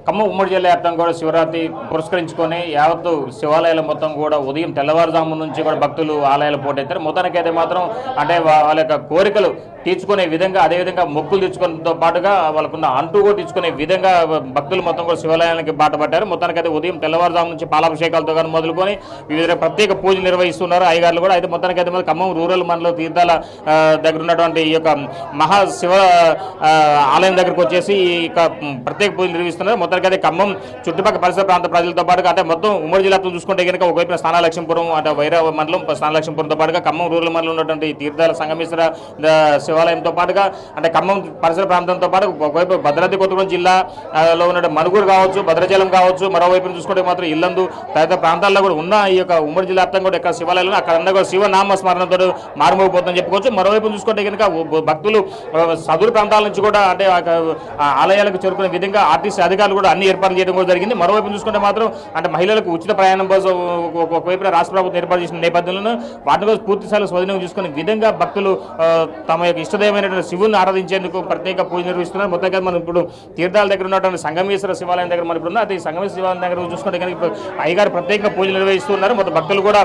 ఖమ్మం ఉమ్మడి జిల్లా వ్యాప్తంగా కూడా శివరాత్రి పురస్కరించుకొని యావత్తు శివాలయాలు మొత్తం కూడా ఉదయం తెల్లవారుజాము నుంచి కూడా భక్తులు ఆలయాలు పోటెత్తారు. మొత్తానికైతే మాత్రం అంటే వాళ్ళ యొక్క కోరికలు తీర్చుకునే విధంగా, అదేవిధంగా మొక్కులు తీర్చుకునేతో పాటుగా వాళ్ళకున్న అంటూ కూడా తీర్చుకునే విధంగా భక్తులు మొత్తం కూడా శివాలయానికి బాటపడ్డారు. మొత్తానికైతే ఉదయం తెల్లవారుజాము నుంచి పాలాభిషేకాలతో కానీ మొదలుకొని వివిధ ప్రత్యేక పూజలు నిర్వహిస్తున్నారు అయ్యగారులు కూడా. అయితే మొత్తానికైతే మరి ఖమ్మం రూరల్ మండలం తీర్థాల దగ్గర ఉన్నటువంటి ఈ యొక్క మహాశివ ఆలయం దగ్గరకు వచ్చేసి ఈ యొక్క ప్రత్యేక పూజలు నిర్వహిస్తున్నారు. మొత్తానికైతే ఖమ్మం చుట్టుపక్కల పరిసర ప్రాంత ప్రజలతో పాటుగా అంటే మొత్తం ఉమ్మడి జిల్లాతో చూసుకుంటే కనుక ఒకవైపున స్థానలక్ష్మీపురం అంటే వైరా మండలం స్థానలక్ష్మీపురంతో పాటుగా ఖమ్మం రూరల్ మండలం ఉన్నటువంటి తీర్థాల సంగమేశ్వర శివాలయంతో పాటుగా అంటే ఖమ్మం పరిసర ప్రాంతంతో పాటు ఒకవైపు భద్రాద్రి కొత్తగూడెం జిల్లాలో ఉన్న మనుగూరు కావచ్చు, భద్రాచలం కావచ్చు, మరోవైపు చూసుకుంటే మాత్రం ఇల్లందు తదితర ప్రాంతాల్లో కూడా ఉన్న ఈ యొక్క ఉమ్మడి జిల్లా వ్యాప్తంగా కూడా ఎక్కడ శివాలయాలు అక్కడ కూడా శివనామ స్మరణతో మారుమోగిపోతుందని చెప్పుకోవచ్చు. మరోవైపు చూసుకుంటే కనుక భక్తులు సదురు ప్రాంతాల నుంచి కూడా అంటే ఆలయాలకు చేరుకునే విధంగా ఆర్టీసీ అధికారులు కూడా అన్ని ఏర్పాట్లు చేయడం కూడా జరిగింది. మరోవైపు చూసుకుంటే మాత్రం అంటే మహిళలకు ఉచిత ప్రయాణం కోసం ఒకవైపు రాష్ట్ర ప్రభుత్వం ఏర్పాటు చేసిన నేపథ్యంలో వాటిని కూడా పూర్తిస్థాయిలో స్వాధీనం చేసుకునే విధంగా భక్తులు తమ యొక్క ఇష్టదైవమైనటువంటి శివుని ఆరాధించేందుకు ప్రత్యేక పూజ నిర్వహిస్తున్నారు. మొత్తంగా మనం ఇప్పుడు తీర్థాల దగ్గర ఉన్నటువంటి సంగమేశ్వర శివాలయం దగ్గర మనం ఇప్పుడు అది సంగమేశ్వర శివాలయం దగ్గర చూసుకుంటే కనుక ఇప్పుడు అయ్యగారు ప్రత్యేక పూజలు నిర్వహిస్తున్నారు. మొత్తం భక్తులు కూడా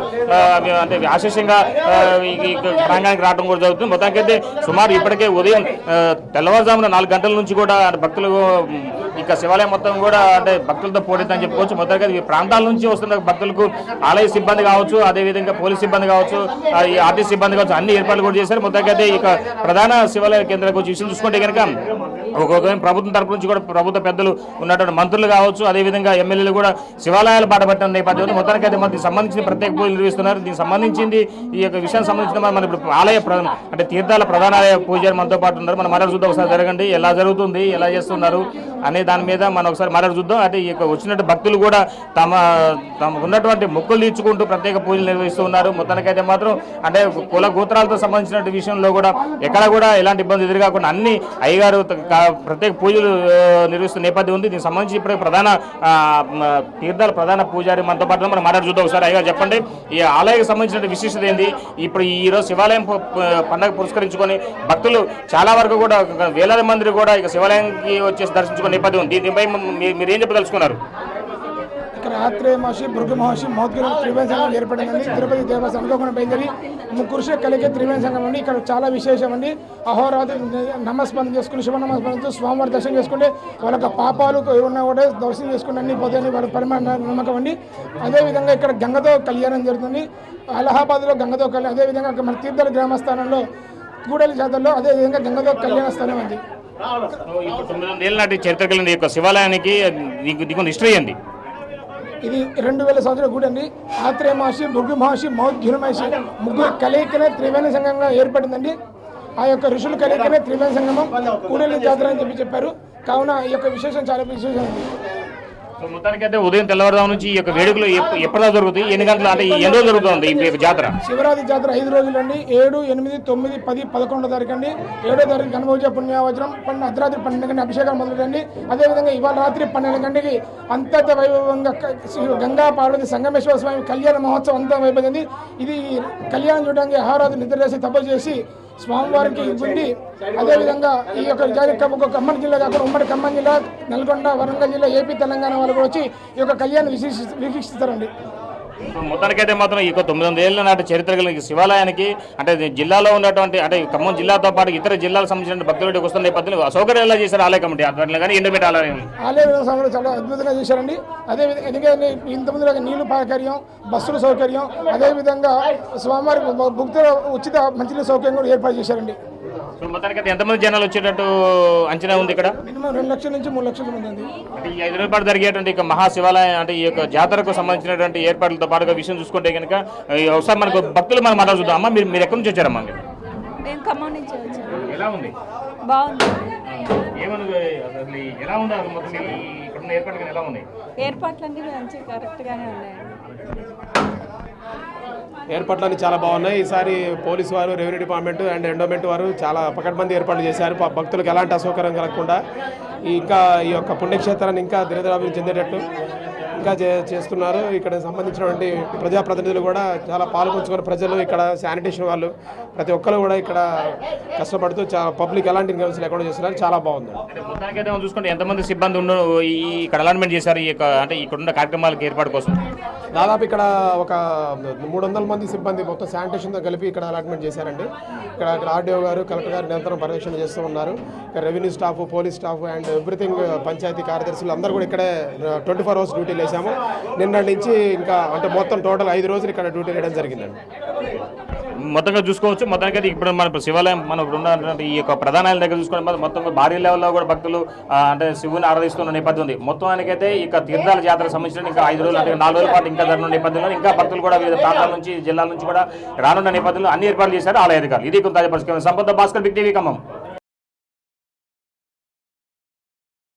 అంటే ఆశీస్యంగా ఈ ప్రాంగణానికి రావడం కూడా జరుగుతుంది. మొత్తానికైతే సుమారు ఇప్పటికే ఉదయం తెల్లవారుజామున 4 గంటల నుంచి కూడా భక్తులు ఇక శివాలయం మొత్తం కూడా అంటే భక్తులతో పోటీతని చెప్పుకోవచ్చు. మొత్తంగా ఈ ప్రాంతాల నుంచి వస్తున్న భక్తులకు ఆలయ సిబ్బంది కావచ్చు, అదేవిధంగా పోలీస్ సిబ్బంది కావచ్చు, ఈ ఆర్టీసీ సిబ్బంది కావచ్చు, అన్ని ఏర్పాట్లు కూడా చేశారు. మొత్తంగా ఇక ప్రధాన శివాలయ కేంద్రాలకు వచ్చి విషయం చూసుకుంటే కనుక ఒక్కొక్క ప్రభుత్వం తరపు నుంచి కూడా ప్రభుత్వ పెద్దలు ఉన్నటువంటి మంత్రులు కావచ్చు, అదేవిధంగా ఎమ్మెల్యేలు కూడా శివాలయాలు బాటపట్టిన నేపథ్యంలో మొత్తానికైతే మనకి సంబంధించిన ప్రత్యేక పూజలు నిర్వహిస్తున్నారు. దీనికి సంబంధించింది ఈ యొక్క విషయానికి సంబంధించిన మనం ఇప్పుడు ఆలయ అంటే తీర్థాల ప్రధాన పూజారి మనతో పాటు ఉన్నారు. మనం మాట్లాడు చూద్దాం, ఒకసారి జరగండి ఎలా జరుగుతుంది, ఎలా చేస్తున్నారు అనే దాని మీద మనం ఒకసారి మాట్లాడు చూద్దాం. అంటే ఈ యొక్క వచ్చినట్టు భక్తులు కూడా తమకు ఉన్నటువంటి మొక్కులు తీర్చుకుంటూ ప్రత్యేక పూజలు నిర్వహిస్తూ ఉన్నారు. మొత్తానికైతే మాత్రం అంటే కుల గోత్రాలతో సంబంధించిన విషయంలో కూడా ఎక్కడ కూడా ఎలాంటి ఇబ్బంది ఎదురుకాకుండా అన్ని అయ్యగారు ప్రత్యేక పూజలు నిర్వహిస్తున్న నేపథ్యం ఉంది. దీనికి సంబంధించి ఇప్పుడు ప్రధాన తీర్థాల ప్రధాన పూజారి మనతో పాటు మనం మాట్లాడు చూద్దాం. ఒకసారి అయ్యగారు చెప్పండి, ఈ ఆలయానికి సంబంధించిన విశిష్టత ఏంది? ఇప్పుడు ఈరోజు శివాలయం పండుగ పురస్కరించుకొని భక్తులు చాలా వరకు కూడా వేలాది మంది కూడా ఇక శివాలయానికి వచ్చేసి దర్శించుకునే నేపథ్యం ఉంది. దీనిపై మీరు ఏం చెప్పదలుచుకున్నారు? ఇక్కడ ఆత్రేయ మహర్షి, భృగు మహర్షి, మౌద్గిరి త్రివేణి సంఘం ఏర్పడిందండి. తిరుపతి దేవస్థానం అనుకోకుండా బయలుదేరి ముగ్గురు కలిగే త్రివేణి సంఘం అండి. ఇక్కడ చాలా విశేషం అండి. అహోరాత్రి నమస్కారం చేసుకుని శివనమస్కారంతో స్వామివారి దర్శనం చేసుకుంటే వాళ్ళ పాపాలు ఏమన్నా కూడా దర్శనం చేసుకుని అన్ని పోతాయని వాళ్ళ పరిమాణ నమ్మకం అండి. అదేవిధంగా ఇక్కడ గంగతో కళ్యాణం జరుగుతుంది. అలహాబాద్లో గంగతో కళ్యాణం, అదేవిధంగా మన తీర్థాల గ్రామస్థానంలో గూడెల జాతరలో అదేవిధంగా గంగతో కళ్యాణ స్థానం అండి. ఇప్పుడు 900 ఏళ్ళ నాటి చరిత్ర కలిగిన యొక్క శివాలయానికి దిగువ హిస్టరీ అండి. ఇది 2000 సంవత్సరాల గుడి అండి. ఆత్రేయ మహర్షి, భృగు మహర్షి, మౌద్గిరి మహర్షి ముగ్గురు కలయికనే త్రివేణి సంఘంగా ఏర్పడిందండి. ఆ యొక్క ఋషులు కలయికనే త్రివేణి సంగమం కూడలి జాతర అని చెప్పారు. కావున ఈ యొక్క విశేషం చాలా విశేషం అండి. సో మొత్తానికైతే ఉదయం తెల్లవారుజాము నుంచి ఈ యొక్క వేడుకలు ఎప్పుడో జరుగుతాయి, ఎన్ని గంటలు అంటే ఎన్ని రోజులు జరుగుతుంది ఈ జాతర? శివరాత్రి జాతర 5 రోజులు అండి. 7, 8, 9, 10, 11వ తారీఖు అండి. 7వ తారీఖు గణభోజ పుణ్యవచనం అర్ధరాత్రి 12 గంటల అభిషేకాలు మొదలుకండి. అదేవిధంగా ఇవాళ రాత్రి 12 గంటకి అంతర్గత వైభవంగా గంగా పార్వతి సంగమేశ్వర స్వామి కళ్యాణ మహోత్సవం అంతా వైభవింది. ఇది కళ్యాణం చూడడానికి ఆహారాలు నిద్ర చేసి తపస్సు చేసి స్వామివారికి ఉండి, అదేవిధంగా ఈ యొక్క ఖమ్మం జిల్లా కాకుండా ఉమ్మడి ఖమ్మం జిల్లా, నల్గొండ, వరంగల్ జిల్లా, ఏపీ, తెలంగాణ వాళ్ళు కూడా వచ్చి ఈ యొక్క కళ్యాణం వీక్షిస్తారండి. మొత్తానికైతే మాత్రం ఈ 900 ఏళ్ల నాటి చరిత్ర కలిగిన శివాలయానికి అంటే జిల్లాలో ఉన్నటువంటి అంటే ఖమ్మం జిల్లాతో పాటు ఇతర జిల్లాలకు సంబంధించిన భక్తులు వస్తున్న నేపథ్యంలో సౌకర్యాలు ఎలా చేశారు ఆలయ కమిటీ ఆధ్వర్యంలో కానీ ఎండోమెంట్ ఆలయం చాలా అద్భుతంగా చేశారండి. అదేవిధంగా ఇంతకుముందు నీళ్లు సౌకర్యం, బస్సుల సౌకర్యం, అదేవిధంగా స్వామివారి భక్తుల ఉచిత మంచినీళ్ళ సౌకర్యం కూడా ఏర్పాటు చేశారండి. సో మొత్తానికి ఎంతమంది జనాలు వచ్చేటట్టు అంచనా ఉంది ఇక్కడ? మినిమం 2 లక్షల నుంచి 3 లక్షల మంది అండి. అంటే ఈ 5 రోజుల పాటు జరిగేటువంటి మహాశివాలయం అంటే ఈ యొక్క జాతరకు సంబంధించినటువంటి ఏర్పాట్లతో పాటుగా విషయం చూసుకుంటే కనుక ఒకసారి మనకు భక్తులు మనం మాట్లాడుతుందాం. అమ్మా మీరు ఎక్కడి నుంచి వచ్చారమ్మా? నేను ఖమ్మం నుంచి వచ్చాను. ఎలా ఉంది? బాగుంది. ఎలా ఉంది మొత్తం ఇక్కడున్న ఏర్పాట్లు ఎలా ఉన్నాయి? ఏర్పాట్లన్నీ మంచి కరెక్ట్గానే ఉన్నాయండి. ఏర్పాట్లన్నీ చాలా బాగున్నాయి. ఈసారి పోలీసు వారు, రెవెన్యూ డిపార్ట్మెంట్ అండ్ ఎండోమెంట్ వారు చాలా పకడ్బందీ ఏర్పాట్లు చేశారు. భక్తులకు ఎలాంటి అసౌకర్యం కలగకుండా ఇంకా ఈ యొక్క పుణ్యక్షేత్రాన్ని ఇంకా దినదినాభివృద్ధి చెందేటట్టు ఇంకా చేస్తున్నారు. ఇక్కడ సంబంధించినటువంటి ప్రజాప్రతినిధులు కూడా చాలా పాల్గొంచుకుని ప్రజలు ఇక్కడ శానిటేషన్ వాళ్ళు ప్రతి ఒక్కరు కూడా ఇక్కడ కష్టపడుతూ పబ్లిక్ ఎలాంటి ఇన్కమ్స్ లేకుండా చేస్తున్నారు. చాలా బాగుంది. మొత్తానికైతే మనం చూసుకుంటే ఎంతమంది సిబ్బంది ఉన్న ఇక్కడ అలాట్మెంట్ చేశారు ఈ అంటే ఇక్కడ ఉన్న కార్యక్రమాలకు ఏర్పాటు కోసం? దాదాపు ఇక్కడ ఒక 300 మంది సిబ్బంది మొత్తం శానిటేషన్తో కలిపి ఇక్కడ అలాట్మెంట్ చేశారండి. ఇక్కడ ఆర్డీఓ గారు, కలెక్టర్ గారు నిరంతరం పర్యవేక్షణ చేస్తూ ఉన్నారు. ఇక్కడ revenue staff, police staff and everything panchayati కార్యదర్శులు అందరూ కూడా ఇక్కడే 24 అవర్స్ డ్యూటీలు వేసాము. నిన్నటి నుంచి ఇంకా అంటే మొత్తం టోటల్ 5 రోజులు ఇక్కడ డ్యూటీ వేయడం జరిగిందండి. మొత్తంగా చూసుకోవచ్చు. మొత్తానికి అయితే ఇప్పుడు మన శివాలయం మనం ఉన్నటువంటి ఈ యొక్క ప్రధానాలయం దగ్గర చూసుకుంటే మొత్తం భారీ లెవెల్లో కూడా భక్తులు అంటే శివుని ఆరాధిస్తున్న నేపథ్యం ఉంది. మొత్తానికైతే ఇక తీర్థాల జాతర సంబంధించిన ఇంకా 5 రోజులు అంటే 4 రోజుల పాటు ఇంకా జరుగుతున్న నేపథ్యంలో ఇంకా భక్తులు కూడా వివిధ ప్రాంతాల నుంచి, జిల్లాల నుంచి కూడా రానున్న నేపథ్యంలో అన్ని ఏర్పాట్లు చేశారు ఆలయ అధికారులు. ఇది కొంత సంపద భాస్కర్, బిగ్ టీవీ ఖమ్మం.